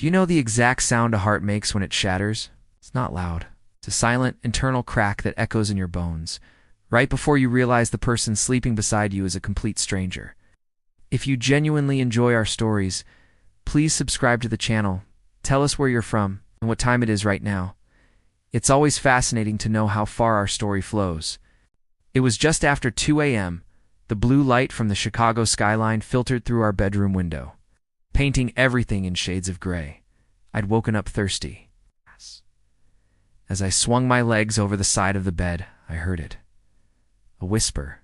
Do you know the exact sound a heart makes when it shatters? It's not loud. It's a silent, internal crack that echoes in your bones, right before you realize the person sleeping beside you is a complete stranger. If you genuinely enjoy our stories, please subscribe to the channel. Tell us where you're from and what time it is right now. It's always fascinating to know how far our story flows. It was just after 2 a.m. The blue light from the Chicago skyline filtered through our bedroom window, painting everything in shades of gray. I'd woken up thirsty. As I swung my legs over the side of the bed, I heard it. A whisper.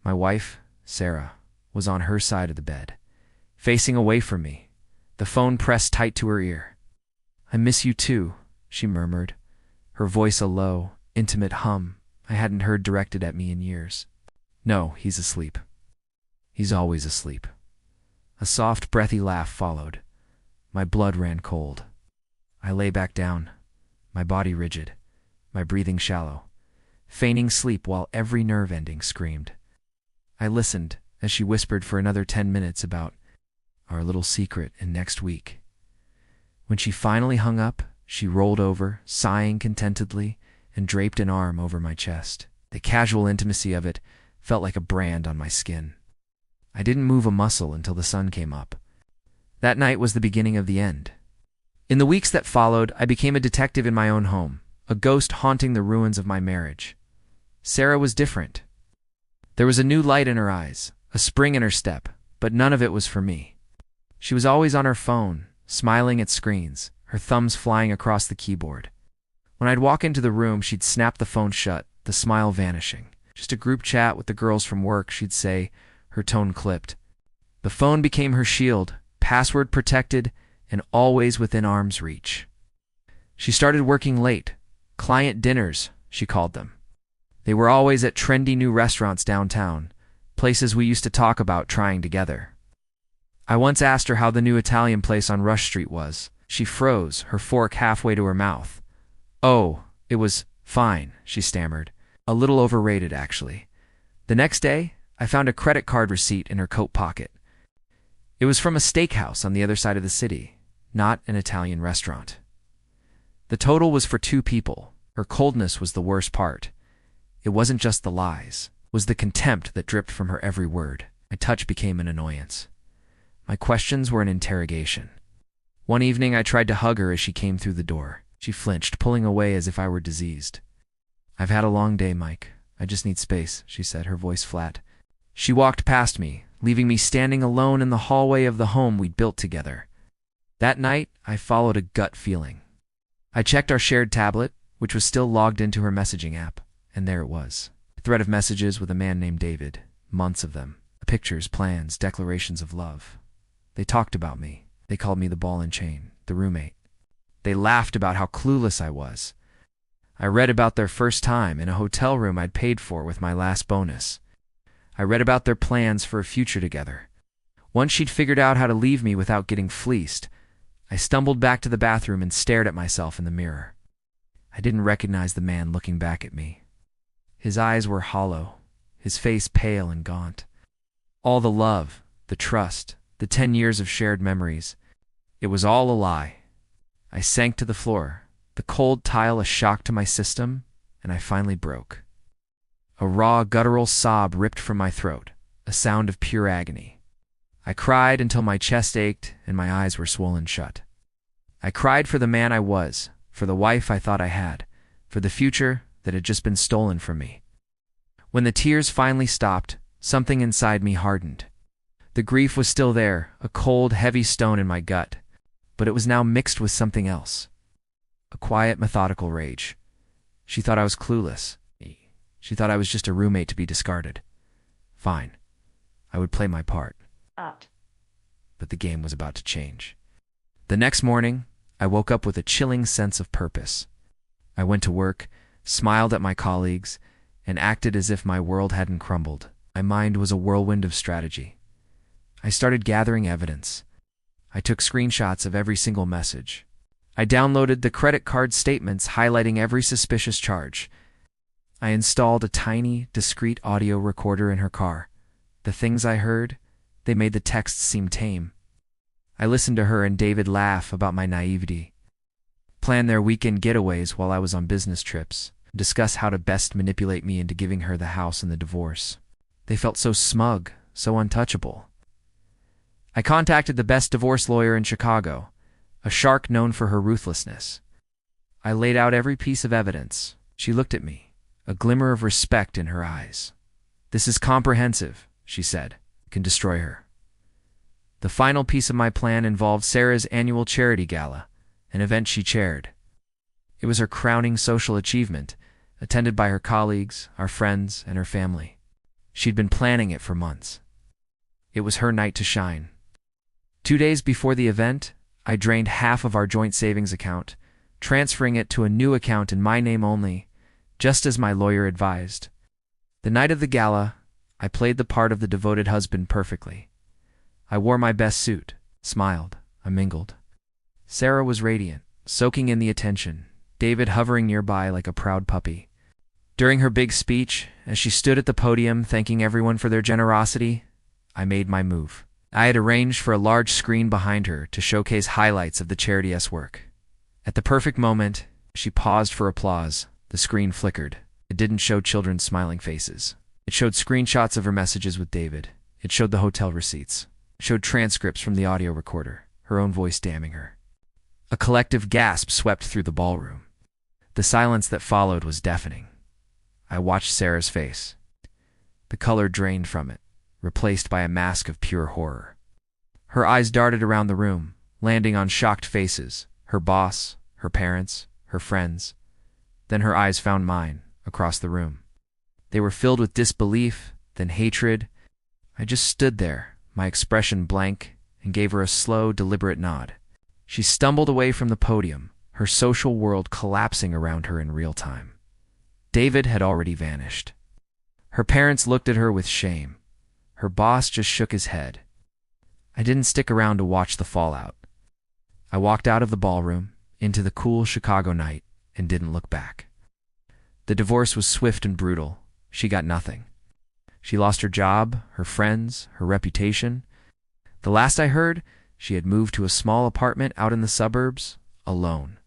My wife, Sarah, was on her side of the bed, facing away from me, the phone pressed tight to her ear. "I miss you too," she murmured, her voice a low, intimate hum I hadn't heard directed at me in years. "No, he's asleep. He's always asleep." A soft, breathy laugh followed. My blood ran cold. I lay back down, my body rigid, my breathing shallow, feigning sleep while every nerve ending screamed. I listened as she whispered for another 10 minutes about our little secret in next week. When she finally hung up, she rolled over, sighing contentedly, and draped an arm over my chest. The casual intimacy of it felt like a brand on my skin. I didn't move a muscle until the sun came up. That night was the beginning of the end. In the weeks that followed, I became a detective in my own home, a ghost haunting the ruins of my marriage. Sarah was different. There was a new light in her eyes, a spring in her step, but none of it was for me. She was always on her phone, smiling at screens, her thumbs flying across the keyboard. When I'd walk into the room, she'd snap the phone shut, the smile vanishing. Just a group chat with the girls from work, she'd say, her tone clipped. The phone became her shield, password protected, and always within arm's reach. She started working late. Client dinners, she called them. They were always at trendy new restaurants downtown, places we used to talk about trying together. I once asked her how the new Italian place on Rush Street was. She froze, her fork halfway to her mouth. "Oh, it was fine," she stammered. "A little overrated, actually." The next day, I found a credit card receipt in her coat pocket. It was from a steakhouse on the other side of the city, not an Italian restaurant. The total was for 2 people. Her coldness was the worst part. It wasn't just the lies. It was the contempt that dripped from her every word. My touch became an annoyance. My questions were an interrogation. One evening, I tried to hug her as she came through the door. She flinched, pulling away as if I were diseased. "I've had a long day, Mike. I just need space," she said, her voice flat. She walked past me, leaving me standing alone in the hallway of the home we'd built together. That night, I followed a gut feeling. I checked our shared tablet, which was still logged into her messaging app, and there it was. A thread of messages with a man named David, months of them. Pictures, plans, declarations of love. They talked about me. They called me the ball and chain, the roommate. They laughed about how clueless I was. I read about their first time in a hotel room I'd paid for with my last bonus. I read about their plans for a future together. Once she'd figured out how to leave me without getting fleeced, I stumbled back to the bathroom and stared at myself in the mirror. I didn't recognize the man looking back at me. His eyes were hollow, his face pale and gaunt. All the love, the trust, the 10 years of shared memories, it was all a lie. I sank to the floor, the cold tile a shock to my system, and I finally broke. A raw, guttural sob ripped from my throat, a sound of pure agony. I cried until my chest ached and my eyes were swollen shut. I cried for the man I was, for the wife I thought I had, for the future that had just been stolen from me. When the tears finally stopped, something inside me hardened. The grief was still there, a cold, heavy stone in my gut, but it was now mixed with something else. A quiet, methodical rage. She thought I was clueless. She thought I was just a roommate to be discarded. Fine. I would play my part. But the game was about to change. The next morning, I woke up with a chilling sense of purpose. I went to work, smiled at my colleagues, and acted as if my world hadn't crumbled. My mind was a whirlwind of strategy. I started gathering evidence. I took screenshots of every single message. I downloaded the credit card statements highlighting every suspicious charge. I installed a tiny, discreet audio recorder in her car. The things I heard, they made the texts seem tame. I listened to her and David laugh about my naivety, plan their weekend getaways while I was on business trips, discuss how to best manipulate me into giving her the house and the divorce. They felt so smug, so untouchable. I contacted the best divorce lawyer in Chicago, a shark known for her ruthlessness. I laid out every piece of evidence. She looked at me, a glimmer of respect in her eyes. "This is comprehensive," she said. "It can destroy her." The final piece of my plan involved Sarah's annual charity gala, an event she chaired. It was her crowning social achievement, attended by her colleagues, our friends, and her family. She'd been planning it for months. It was her night to shine. 2 days before the event, I drained half of our joint savings account, transferring it to a new account in my name only, just as my lawyer advised. The night of the gala, I played the part of the devoted husband perfectly. I wore my best suit, smiled, I mingled. Sarah was radiant, soaking in the attention, David hovering nearby like a proud puppy. During her big speech, as she stood at the podium thanking everyone for their generosity, I made my move. I had arranged for a large screen behind her to showcase highlights of the charity's work. At the perfect moment, she paused for applause. The screen flickered. It didn't show children's smiling faces. It showed screenshots of her messages with David. It showed the hotel receipts. It showed transcripts from the audio recorder, her own voice damning her. A collective gasp swept through the ballroom. The silence that followed was deafening. I watched Sarah's face. The color drained from it, replaced by a mask of pure horror. Her eyes darted around the room, landing on shocked faces, her boss, her parents, her friends. Then her eyes found mine, across the room. They were filled with disbelief, then hatred. I just stood there, my expression blank, and gave her a slow, deliberate nod. She stumbled away from the podium, her social world collapsing around her in real time. David had already vanished. Her parents looked at her with shame. Her boss just shook his head. I didn't stick around to watch the fallout. I walked out of the ballroom, into the cool Chicago night, and didn't look back. The divorce was swift and brutal. She got nothing. She lost her job, her friends, her reputation. The last I heard, she had moved to a small apartment out in the suburbs, alone.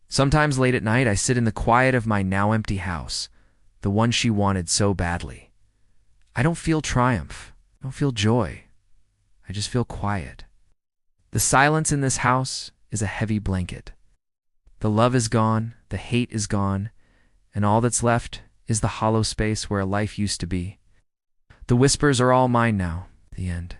Sometimes late at night, I sit in the quiet of my now empty house, the one she wanted so badly. I don't feel triumph. I don't feel joy. I just feel quiet. The silence in this house is a heavy blanket. The love is gone, the hate is gone, and all that's left is the hollow space where a life used to be. The whispers are all mine now. The end.